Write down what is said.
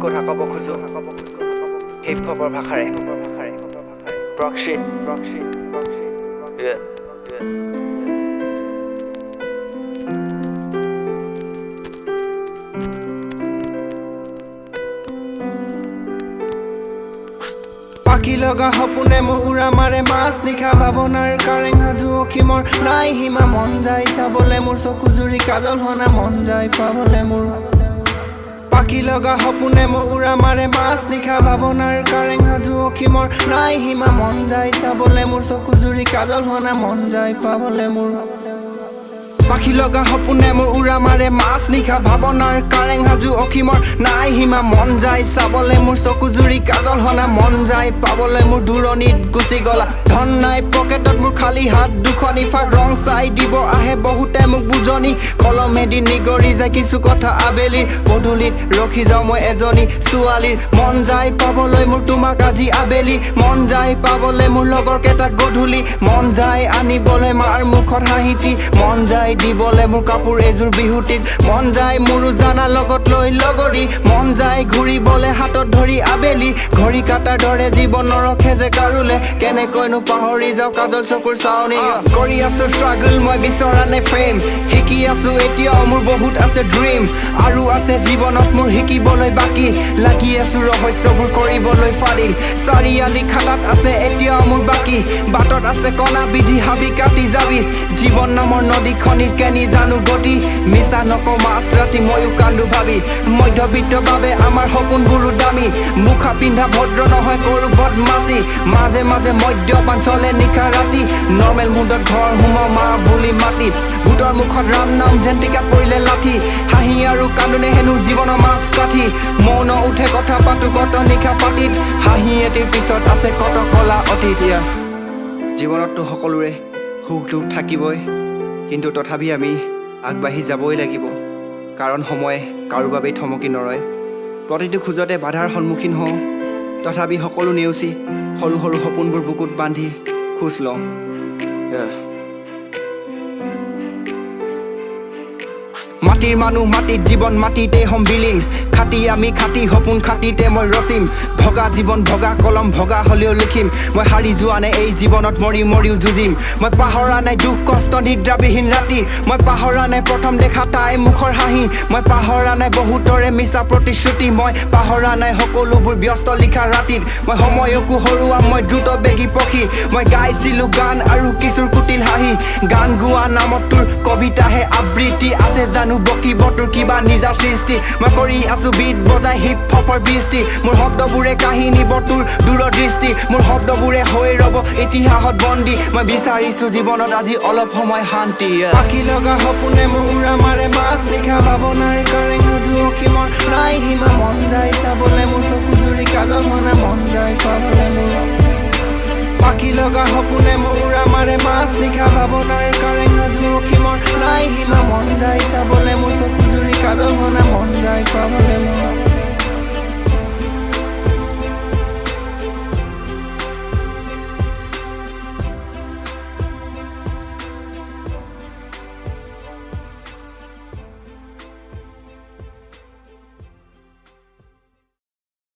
কথা ক'ব খোজো হিপ হপৰ ভাষাৰে প্ৰক্সি পাখি লগা সপোনে মোৰ উৰা মাৰে মাছ নিশা ভাৱনাৰ কাৰেং সাধু অসীমৰ নাই সীমা মন যায় চাবলে মোৰ চকু জুৰি কাজল হনা মন যায় পাবলে মোৰ পাখি লগা সপোনে মোৰ উৰা মাৰে মাছ নিশা ভাৱনাৰ কাৰেং সাধু অসীমৰ নাই সীমা মন যায় চাবলে মোৰ চকু জুৰি কাজল হনা মন যায় পাবলে মোৰ পাখি লগা সপোনে মোৰ উৰা মাৰে মাছ নিশা ভাৱনাৰ কাৰেং সাজু অসীমৰ নাই সীমা মন যায় চাবলে মোৰ চকু জুৰি কাজল হনা মন যায় পাবলে মোৰ দূৰণিত গুচি গলা ধন নাই পকেটত মোৰ খালী হাত দুখনি ফাক ৰং চাই দিব আহে বহুতে মোক বুজনি কলমেদি নিগৰি যায় কিছু কথা আবেলিৰ পদূলিত ৰখি যাওঁ মই এজনী ছোৱালীৰ মন যায় পাবলৈ মোৰ তোমাক আজি আবেলি মন যায় পাবলৈ মোৰ লগৰ কেইটাক গধূলি মন যায় আনিবলৈ মাৰ মুখত হাঁহিতি মন যায় দিবলে মোৰ কাপোৰ এযোৰ বিহুটিত মন যায় মোৰো জানা লগত লৈ লগৰী মন যায় ঘূৰিবলে হাতত ধৰি আবেলি ঘড়ী কাটাৰ দৰে জীৱন নৰখে যে কাৰোলে কেনেকৈনো পাহৰি যাওঁ কাজল চকুৰ চাৱনি কৰি আছো ষ্ট্ৰাগল মই বিচৰা নাই ফ্ৰেম শিকি আছো এতিয়াও মোৰ বহুত আছে ড্ৰিম আৰু আছে জীৱনত মোৰ শিকিবলৈ বাকী লাগি আছো ৰহস্যবোৰ কৰিবলৈ ফাদিল চাৰিআলি খাটাত আছে এতিয়াও মোৰ বাকী বাটত আছে কণা বিধি হাবি কাটি যাবি জীৱন নামৰ নদীখনিত কেনি জানো গতি মিছা নকওঁ মাছ ৰাতি ময়ো কান্দো ভাবি মধ্যবিত্তৰ বাবে আমাৰ সপোনবোৰো দামী মুখা পিন্ধা ভদ্ৰ নহয় কৰো বদমাছি মাজে মাজে মদ্যপান চলে নিশা ৰাতি নৰ্মেল মুডত ঘৰ সোমাও মা বুলি মাতি ভূতৰ মুখত ৰাম নাম যেন টিকা পৰিলে লাঠি হাঁহি আৰু কান্দোনে হেনো জীৱনৰ মাফ কাঠি মৌন উঠে কথা পাতো কত নিশা পাতিত হাঁহি এটিৰ পিছত আছে কত কলা অতীত জীৱনততো সকলোৰে সুখ দুখ থাকিবই কিন্তু তথাপি আমি আগবাঢ়ি যাবই লাগিব কাৰণ সময় কাৰো বাবেই থমকি নৰয় প্ৰতিটো খোজতে বাধাৰ সন্মুখীন হওঁ তথাপি সকলো নেওচি সৰু সৰু সপোনবোৰ বুকুত বান্ধি খোজ লওঁ মাটিৰ মানুহ মাটিত জীৱন মাটিতে হম বিলিং খাটি আমি খাটি সপোন খাটিতে মই ৰচিম ভগা জীৱন ভগা কলম ভগা হ'লেও লিখিম মই হাৰি যোৱা নাই এই জীৱনত মৰি মৰিও যুঁজিম মই পাহৰা নাই দুখ কষ্ট নিদ্ৰাবিহীন ৰাতি মই পাহৰা নাই প্ৰথম দেখা তাই মুখৰ হাঁহি মই পাহৰা নাই বহুতৰে মিছা প্ৰতিশ্ৰুতি মই পাহৰা নাই সকলোবোৰ ব্যস্ত লিখা ৰাতিত মই সময়কো হৰুৱাম মই দ্ৰুত বেগী পক্ষী মই গাইছিলো গান আৰু কিশোৰ কুটিল হাঁহি গান গোৱা নামত তোৰ কবিতাহে আবৃত্তি আছে জানো বকিব তোৰ কিবা নিজা সৃষ্টি মই কৰি আছো বিট বজাই হিপ হপৰ বৃষ্টি মোৰ শব্দবোৰে কাহিনী বটোৰ দূৰদৃষ্টি মোৰ শব্দবোৰে হৈ ৰব ইতিহাসত বন্দী মই বিচাৰিছো জীৱনত আজি অলপ সময় শান্তি পাখি লগা সপোনে মোৰ উৰা মাৰে মাছ নিশা ভাৱনাৰ কাৰেং সাধু অসীমৰ নাই সীমা মন যায় চাবলে মোৰ চকু জুৰি কাজল হনা মন যায় পাবলে মোৰ পাখি লগা সপোনে মোৰ উৰা মাৰে মাছ নিশা ভাৱনাৰ কাৰেং সাধু অসীমৰ নাই সীমা মন যায় চাবলে মোৰ চকু জুৰি কাজল হনা মন যায় পাবলে মোৰ